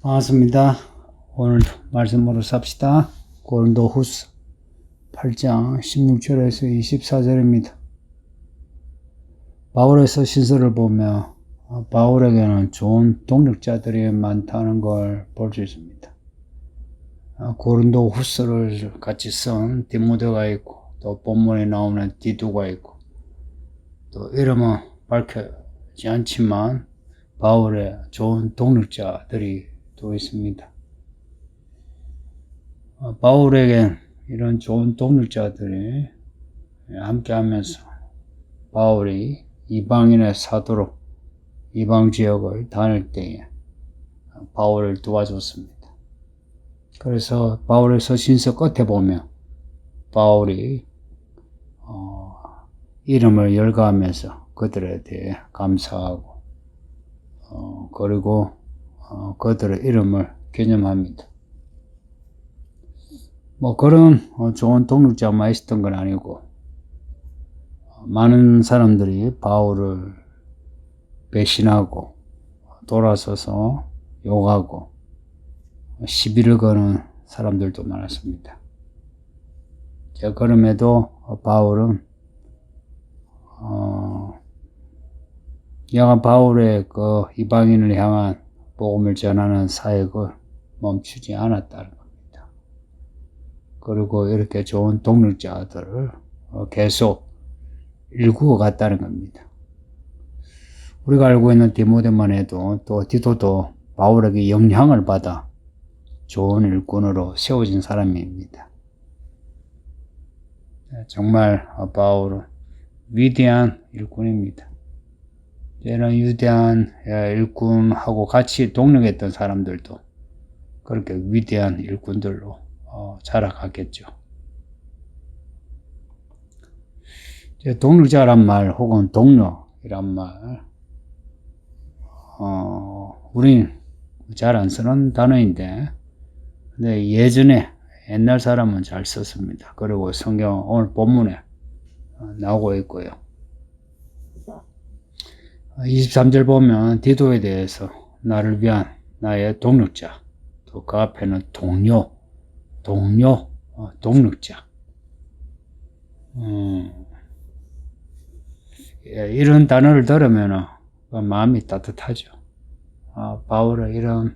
반갑습니다. 오늘 말씀으로 삽시다. 고린도후서 8장 16절에서 24절입니다. 바울에서 신서를 보며 바울에게는 좋은 동력자들이 많다는 걸 볼 수 있습니다. 고린도후서를 같이 쓴 디모데가 있고, 또 본문에 나오는 디도가 있고, 또 이름은 밝혀지지 않지만 바울의 좋은 동력자들이 또 있습니다. 바울에겐 이런 좋은 동력자들이 함께 하면서 바울이 이방인의 사도로 이방 지역을 다닐 때에 바울을 도와줬습니다. 그래서 바울의 서신서 끝에 보면 바울이 이름을 열거하면서 그들에 대해 감사하고 그리고 그들의 이름을 기념합니다. 그런 좋은 동력자만 있었던 건 아니고, 많은 사람들이 바울을 배신하고 돌아서서 욕하고 시비를 거는 사람들도 많았습니다. 그럼에도 바울은 바울의 그 이방인을 향한 복음을 전하는 사역을 멈추지 않았다는 겁니다. 그리고 이렇게 좋은 동력자들을 계속 일구어 갔다는 겁니다. 우리가 알고 있는 디모데만 해도 또 디도도 바울에게 영향을 받아 좋은 일꾼으로 세워진 사람입니다. 정말 바울은 위대한 일꾼입니다. 이런 위대한 일꾼하고 같이 동력했던 사람들도 그렇게 위대한 일꾼들로 자라갔겠죠. 동력자란 말 혹은 동료이란 말, 우린 잘 안 쓰는 단어인데, 근데 예전에 옛날 사람은 잘 썼습니다. 그리고 성경 오늘 본문에 나오고 있고요. 23절 보면 디도에 대해서 나를 위한 나의 동력자, 또 그 앞에는 동력자. 이런 단어를 들으면 마음이 따뜻하죠. 바울은 이런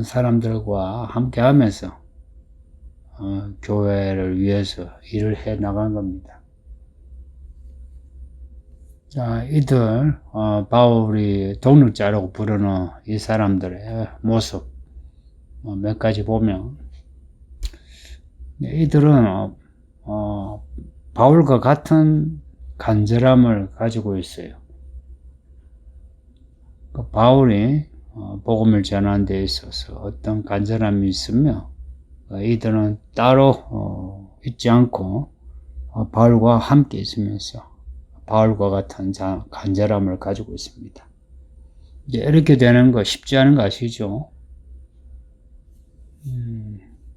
사람들과 함께 하면서 교회를 위해서 일을 해 나간 겁니다. 자, 이들 바울이 동력자라고 부르는 이 사람들의 모습 몇 가지 보면, 이들은 바울과 같은 간절함을 가지고 있어요. 바울이 복음을 전하는 데 있어서 어떤 간절함이 있으며, 이들은 따로 있지 않고 바울과 함께 있으면서 바울과 같은 간절함을 가지고 있습니다. 이렇게 되는 거 쉽지 않은 거 아시죠?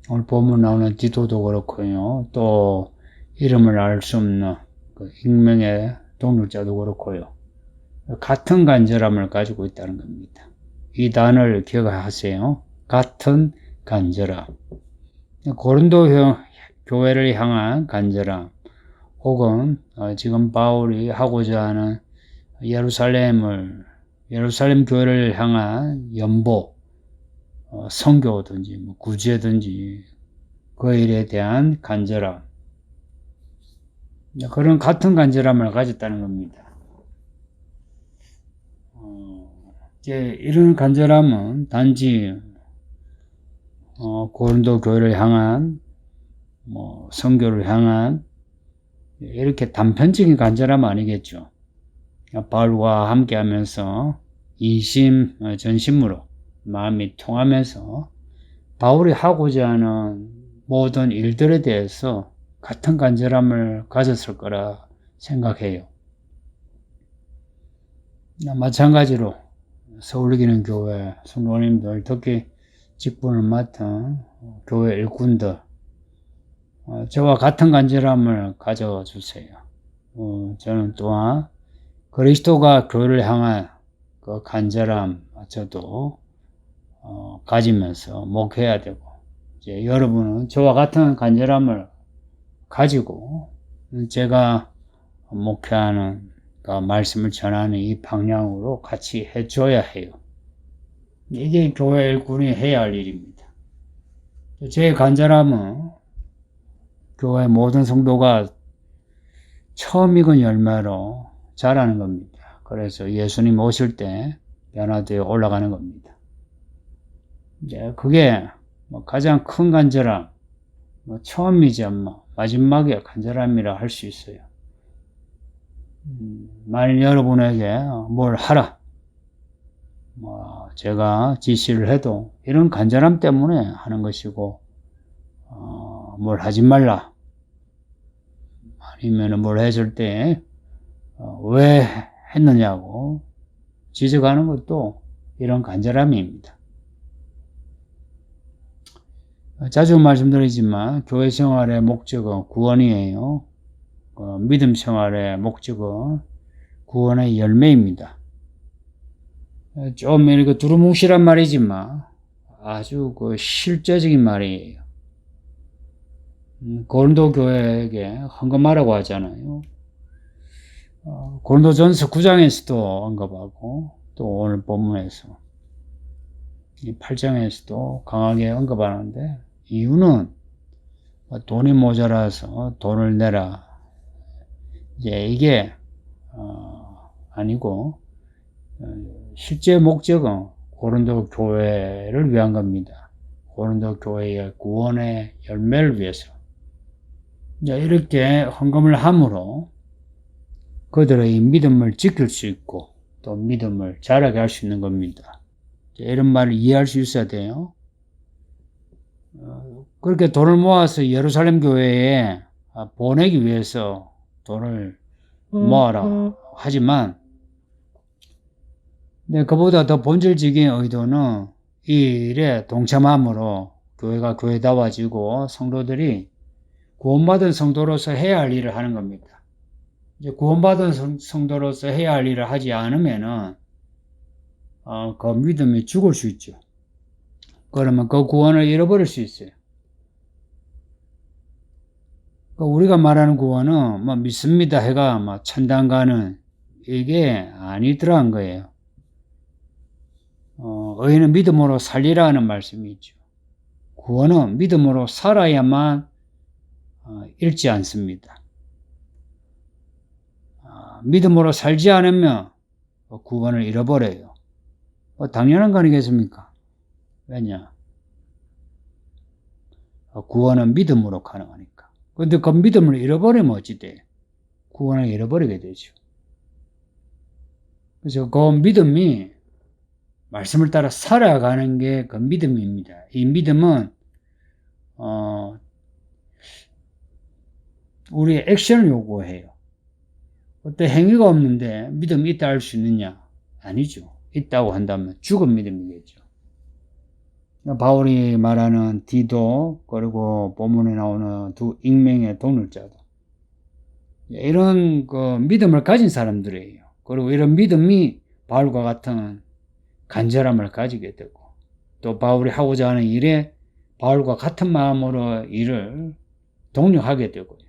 오늘 본문 나오는 디도도 그렇고요. 또 이름을 알 수 없는 그 익명의 동력자도 그렇고요. 같은 간절함을 가지고 있다는 겁니다. 이 단어를 기억하세요. 같은 간절함. 고린도 교회를 향한 간절함, 혹은 지금 바울이 하고자 하는 예루살렘 교회를 향한 연보, 선교든지 구제든지 그 일에 대한 간절함, 그런 같은 간절함을 가졌다는 겁니다. 이런 간절함은 단지 고린도 교회를 향한 선교를 향한 이렇게 단편적인 간절함은 아니겠죠. 바울과 함께 하면서 이심 전심으로 마음이 통하면서 바울이 하고자 하는 모든 일들에 대해서 같은 간절함을 가졌을 거라 생각해요. 마찬가지로 서울기는 교회 성도님들, 특히 직분을 맡은 교회 일꾼들, 저와 같은 간절함을 가져주세요. 저는 또한 그리스도가 교회를 향한 그 간절함, 저도 가지면서 목회해야 되고, 이제 여러분은 저와 같은 간절함을 가지고 제가 목회하는 말씀을 전하는 이 방향으로 같이 해줘야 해요. 이게 교회 일꾼이 해야 할 일입니다. 제 간절함은 교회 모든 성도가 처음 익은 열매로 자라는 겁니다. 그래서 예수님 오실 때 변화되어 올라가는 겁니다. 이제 그게 가장 큰 간절함, 처음이지 마지막에 간절함이라 할 수 있어요. 만일 여러분에게 뭘 하라, 제가 지시를 해도 이런 간절함 때문에 하는 것이고, 뭘 하지 말라, 아니면 뭘 해줄 때 왜 했느냐고 지적하는 것도 이런 간절함입니다. 자주 말씀드리지만 교회 생활의 목적은 구원이에요. 믿음 생활의 목적은 구원의 열매입니다. 좀 이렇게 두루뭉실한 말이지만 아주 실제적인 말이에요. 고린도 교회에게 헌금하라고 하잖아요. 고린도전서 9장에서도 언급하고, 또 오늘 본문에서 8장에서도 강하게 언급하는데, 이유는 돈이 모자라서 돈을 내라, 이게 아니고, 실제 목적은 고린도 교회를 위한 겁니다. 고린도 교회의 구원의 열매를 위해서. 이렇게 헌금을 함으로 그들의 믿음을 지킬 수 있고, 또 믿음을 자라게 할 수 있는 겁니다. 이런 말을 이해할 수 있어야 돼요. 그렇게 돈을 모아서 예루살렘 교회에 보내기 위해서 돈을 모아라 하지만, 그보다 더 본질적인 의도는 이 일에 동참함으로 교회가 교회다워지고 성도들이 구원받은 성도로서 해야 할 일을 하는 겁니다. 이제 구원받은 성도로서 해야 할 일을 하지 않으면은 그 믿음이 죽을 수 있죠. 그러면 그 구원을 잃어버릴 수 있어요. 우리가 말하는 구원은 믿습니다 해가 천당 가는 이게 아니더란 거예요. 의인은 믿음으로 살리라는 말씀이 있죠. 구원은 믿음으로 살아야만 잃지 않습니다. 믿음으로 살지 않으면 구원을 잃어버려요. 당연한 거 아니겠습니까? 왜냐? 구원은 믿음으로 가능하니까. 그런데 그 믿음을 잃어버리면 어찌 돼? 구원을 잃어버리게 되죠. 그래서 그 믿음이 말씀을 따라 살아가는 게 그 믿음입니다. 이 믿음은 우리의 액션을 요구해요. 어떤 행위가 없는데 믿음이 있다 할 수 있느냐? 아니죠. 있다고 한다면 죽은 믿음이겠죠. 바울이 말하는 디도, 그리고 본문에 나오는 두 익명의 동력자도, 이런 믿음을 가진 사람들이에요. 그리고 이런 믿음이 바울과 같은 간절함을 가지게 되고, 또 바울이 하고자 하는 일에 바울과 같은 마음으로 일을 동력하게 되고요.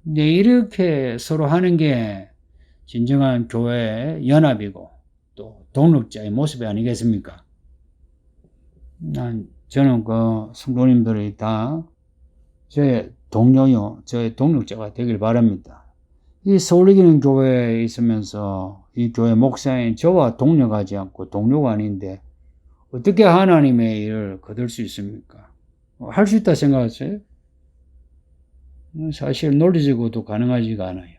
근데 이렇게 서로 하는 게 진정한 교회의 연합이고 또 동력자의 모습이 아니겠습니까? 저는 성도님들이 다 저의 동료요, 저의 동력자가 되길 바랍니다. 이 서울이기는 교회에 있으면서 이 교회 목사인 저와 동력하지 않고 동료가 아닌데 어떻게 하나님의 일을 거둘 수 있습니까? 할 수 있다 생각하세요? 사실 논리적으로도 가능하지가 않아요.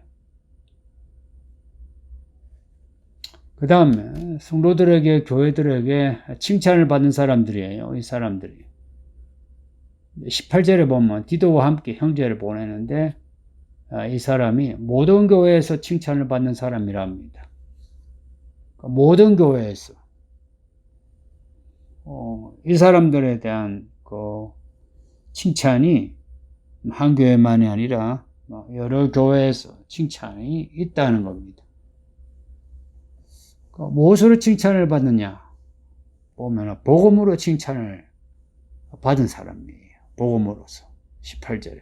그 다음에 성도들에게, 교회들에게 칭찬을 받는 사람들이에요. 이 사람들이 18절에 보면 디도와 함께 형제를 보내는데, 이 사람이 모든 교회에서 칭찬을 받는 사람이라 합니다. 모든 교회에서 이 사람들에 대한 칭찬이 한 교회만이 아니라 여러 교회에서 칭찬이 있다는 겁니다. 무엇으로 칭찬을 받느냐? 보면 복음으로 칭찬을 받은 사람이에요. 복음으로서. 18절에.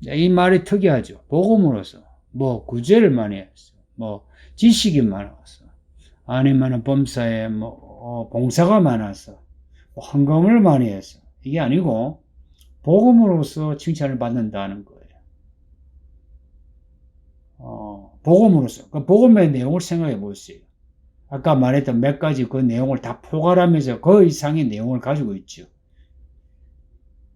이 말이 특이하죠. 복음으로서. 뭐 구제를 많이 했어. 뭐 지식이 많았어. 아니면 범사에 뭐 봉사가 많아서 뭐 헌금을 많이 했어. 이게 아니고 복음으로서 칭찬을 받는다는 거예요. 복음으로서. 그 복음의 내용을 생각해 보세요. 아까 말했던 몇 가지 그 내용을 다 포괄하면서 그 이상의 내용을 가지고 있죠.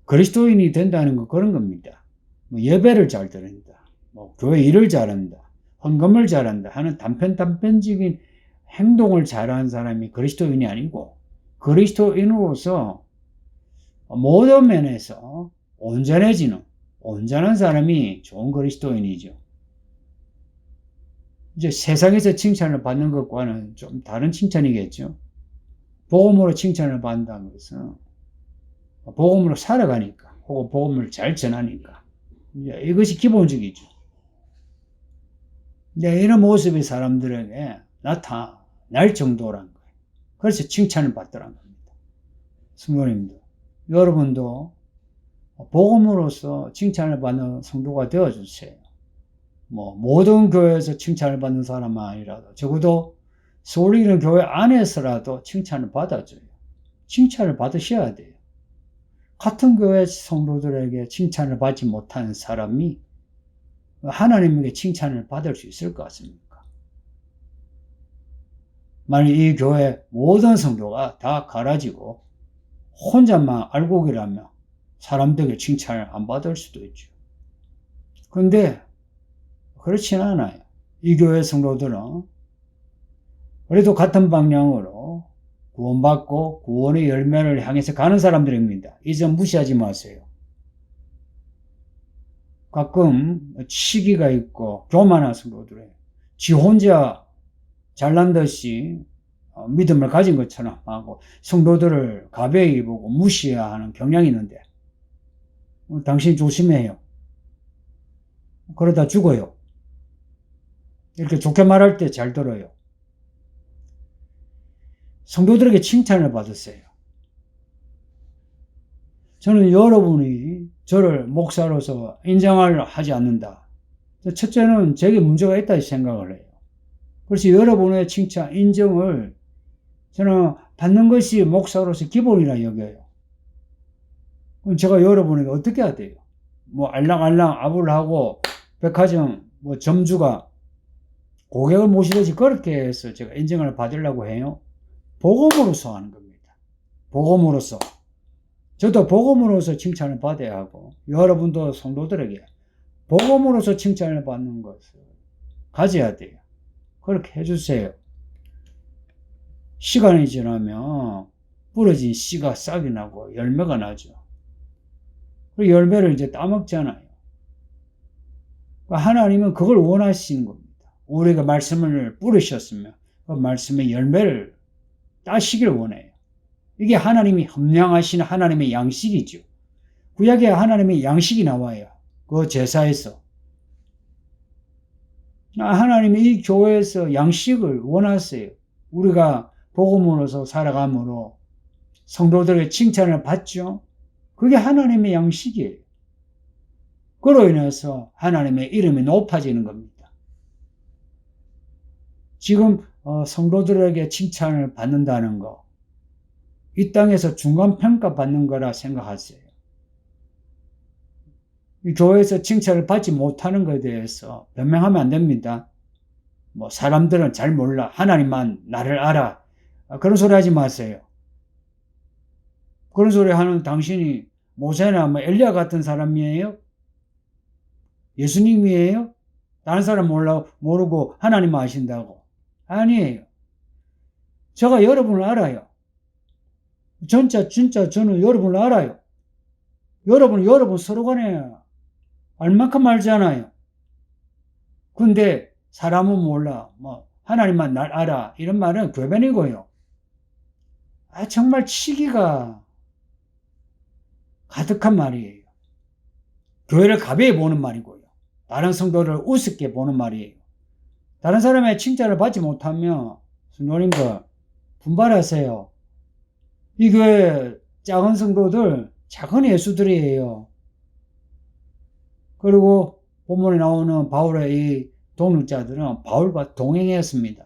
그리스도인이 된다는 건 그런 겁니다. 뭐 예배를 잘 드린다. 뭐 교회 일을 잘한다. 헌금을 잘한다 하는 단편적인 행동을 잘하는 사람이 그리스도인이 아니고 그리스도인으로서 모든 면에서 온전한 사람이 좋은 그리스도인이죠. 이제 세상에서 칭찬을 받는 것과는 좀 다른 칭찬이겠죠. 복음으로 칭찬을 받는다는 것은 복음으로 살아가니까 혹은 복음을 잘 전하니까 이것이 기본적이죠. 이런 모습이 사람들에게 나타날 정도란 거예요. 그래서 칭찬을 받더란 겁니다. 성도님도 여러분도 복음으로서 칭찬을 받는 성도가 되어주세요. 뭐 모든 교회에서 칭찬을 받는 사람은 아니라도 적어도 서울에 있는 교회 안에서라도 칭찬을 받아줘요. 칭찬을 받으셔야 돼요. 같은 교회 성도들에게 칭찬을 받지 못하는 사람이 하나님에게 칭찬을 받을 수 있을 것 같습니까? 만약 이 교회 모든 성도가 다 갈아지고 혼자만 알곡이라면 사람들에게 칭찬을 안 받을 수도 있죠. 그런데 그렇진 않아요. 이 교회 성도들은 그래도 같은 방향으로 구원받고 구원의 열매를 향해서 가는 사람들입니다. 이 점 무시하지 마세요. 가끔 시기가 있고 교만한 성도들이 지 혼자 잘난 듯이 믿음을 가진 것처럼 하고 성도들을 가벼이 보고 무시하는 경향이 있는데 당신 조심해요. 그러다 죽어요. 이렇게 좋게 말할 때 잘 들어요. 성도들에게 칭찬을 받으세요. 저는 여러분이 저를 목사로서 인정을 하지 않는다. 첫째는 제게 문제가 있다 생각을 해요. 그래서 여러분의 칭찬, 인정을 저는 받는 것이 목사로서 기본이라 여겨요. 그럼 제가 여러분에게 어떻게 해야 돼요? 뭐 알랑알랑 아불하고 백화점 뭐 점주가 고객을 모시듯이 그렇게 해서 제가 인정을 받으려고 해요. 복음으로서 하는 겁니다. 복음으로서. 저도 복음으로서 칭찬을 받아야 하고 여러분도 성도들에게 복음으로서 칭찬을 받는 것을 가져야 돼요. 그렇게 해주세요. 시간이 지나면 부러진 씨가 싹이 나고 열매가 나죠. 그 열매를 이제 따먹잖아요. 하나님은 그걸 원하시는 겁니다. 우리가 말씀을 뿌리셨으면 그 말씀의 열매를 따시길 원해요. 이게 하나님이 협량하시는 하나님의 양식이죠. 구약에 하나님의 양식이 나와요. 그 제사에서. 하나님이 이 교회에서 양식을 원하세요. 우리가 복음으로서 살아감으로 성도들의 칭찬을 받죠. 그게 하나님의 양식이에요. 그로 인해서 하나님의 이름이 높아지는 겁니다. 지금 성도들에게 칭찬을 받는다는 거, 이 땅에서 중간평가 받는 거라 생각하세요. 이 교회에서 칭찬을 받지 못하는 것에 대해서 변명하면 안 됩니다. 뭐 사람들은 잘 몰라. 하나님만 나를 알아. 그런 소리 하지 마세요. 그런 소리 하는 당신이 모세나 뭐 엘리야 같은 사람이에요? 예수님이에요? 다른 사람 모르고 하나님 아신다고? 아니에요. 제가 여러분을 알아요. 진짜 저는 여러분을 알아요. 여러분 서로 간에 알만큼 알잖아요. 근데 사람은 몰라. 뭐 하나님만 날 알아. 이런 말은 궤변이고요. 정말 치기가 가득한 말이에요. 교회를 가벼이 보는 말이고요. 다른 성도를 우습게 보는 말이에요. 다른 사람의 칭찬을 받지 못하면 성도님들 분발하세요. 이 교회 작은 성도들 작은 예수들이에요. 그리고 본문에 나오는 바울의 이 동역자들은 바울과 동행했습니다.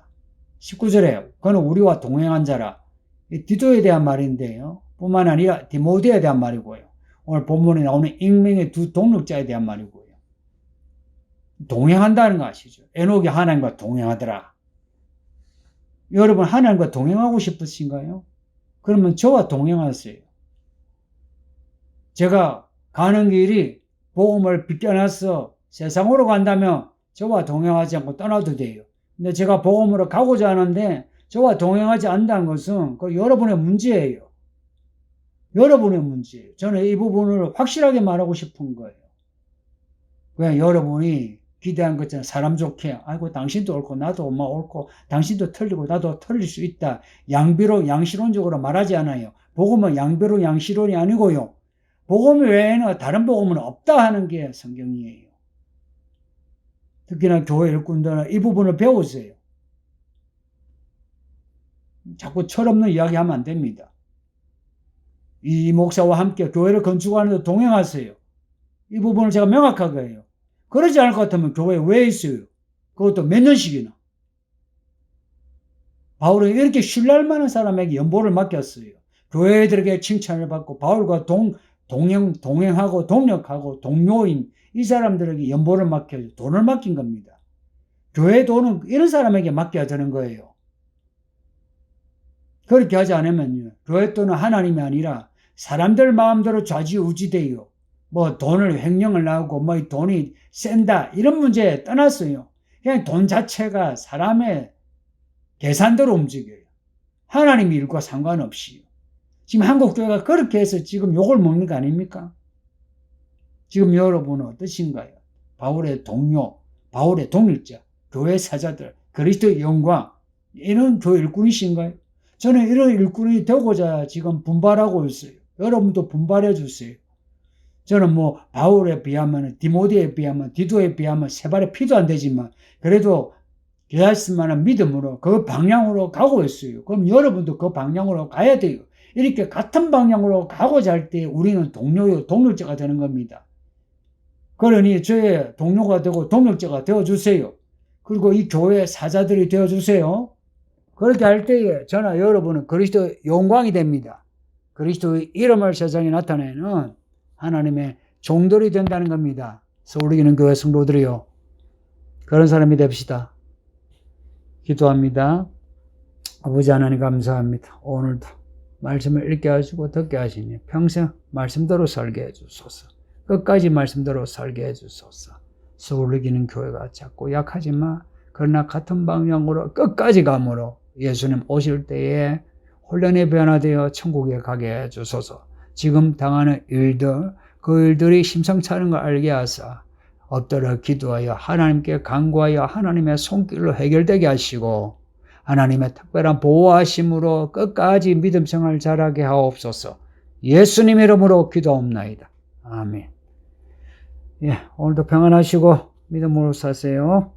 19절에 그는 우리와 동행한 자라. 이 디도에 대한 말인데요. 뿐만 아니라 디모데에 대한 말이고요. 오늘 본문에 나오는 익명의 두 동역자에 대한 말이고요. 동행한다는 거 아시죠? 에녹이 하나님과 동행하더라. 여러분 하나님과 동행하고 싶으신가요? 그러면 저와 동행하세요. 제가 가는 길이 복음을 비껴나서 세상으로 간다면 저와 동행하지 않고 떠나도 돼요. 근데 제가 복음으로 가고자 하는데 저와 동행하지 않는다는 것은 그 여러분의 문제예요. 여러분의 문제예요. 저는 이 부분을 확실하게 말하고 싶은 거예요. 그냥 여러분이 기대한 것처럼 사람 좋게, 아이고 당신도 옳고 나도 엄마 옳고 당신도 틀리고 나도 틀릴 수 있다. 양비로 양시론적으로 말하지 않아요. 복음은 양비로 양시론이 아니고요. 복음 외에는 다른 복음은 없다 하는 게 성경이에요. 특히나 교회 일꾼들은 이 부분을 배우세요. 자꾸 철없는 이야기 하면 안 됩니다. 이 목사와 함께 교회를 건축하는 데 동행하세요. 이 부분을 제가 명확하게 해요. 그러지 않을 것 같으면 교회에 왜 있어요? 그것도 몇 년씩이나. 바울은 이렇게 신뢰할 만한 사람에게 연보를 맡겼어요. 교회들에게 칭찬을 받고 바울과 동행하고 동력하고 동료인 이 사람들에게 연보를 맡겨요. 돈을 맡긴 겁니다. 교회 돈은 이런 사람에게 맡겨야 되는 거예요. 그렇게 하지 않으면요. 교회 돈은 하나님이 아니라 사람들 마음대로 좌지우지돼요. 뭐 돈을 횡령을 하고 뭐 이 돈이 센다 이런 문제에 떠났어요. 그냥 돈 자체가 사람의 계산대로 움직여요. 하나님 일과 상관없이. 지금 한국 교회가 그렇게 해서 지금 욕을 먹는 거 아닙니까? 지금 여러분은 어떠신가요? 바울의 동료, 바울의 동역자, 교회 사자들, 그리스도의 영광 이런 교회 일꾼이신가요? 저는 이런 일꾼이 되고자 지금 분발하고 있어요. 여러분도 분발해 주세요. 저는 뭐 바울에 비하면 디모데에 비하면 디도에 비하면 세 발의 피도 안 되지만 그래도 깨달을 만한 믿음으로 그 방향으로 가고 있어요. 그럼 여러분도 그 방향으로 가야 돼요. 이렇게 같은 방향으로 가고자 할 때 우리는 동료요 동역자가 되는 겁니다. 그러니 저의 동료가 되고 동역자가 되어주세요. 그리고 이 교회 사자들이 되어주세요. 그렇게 할 때에 저나 여러분은 그리스도의 영광이 됩니다. 그리스도의 이름을 세상에 나타내는 하나님의 종들이 된다는 겁니다. 서울이기는 교회 성도들이요. 그런 사람이 됩시다. 기도합니다. 아버지 하나님 감사합니다. 오늘도 말씀을 읽게 하시고 듣게 하시니 평생 말씀대로 살게 해주소서. 끝까지 말씀대로 살게 해주소서. 서울이기는 교회가 작고 약하지만 그러나 같은 방향으로 끝까지 감으로 예수님 오실 때에 혼란에 변화되어 천국에 가게 해주소서. 지금 당하는 일들, 그 일들이 심상치 않은 걸 알게 하사 엎드려 기도하여 하나님께 간구하여 하나님의 손길로 해결되게 하시고 하나님의 특별한 보호하심으로 끝까지 믿음 생활 잘하게 하옵소서. 예수님 이름으로 기도옵나이다. 아멘. 예, 오늘도 평안하시고 믿음으로 사세요.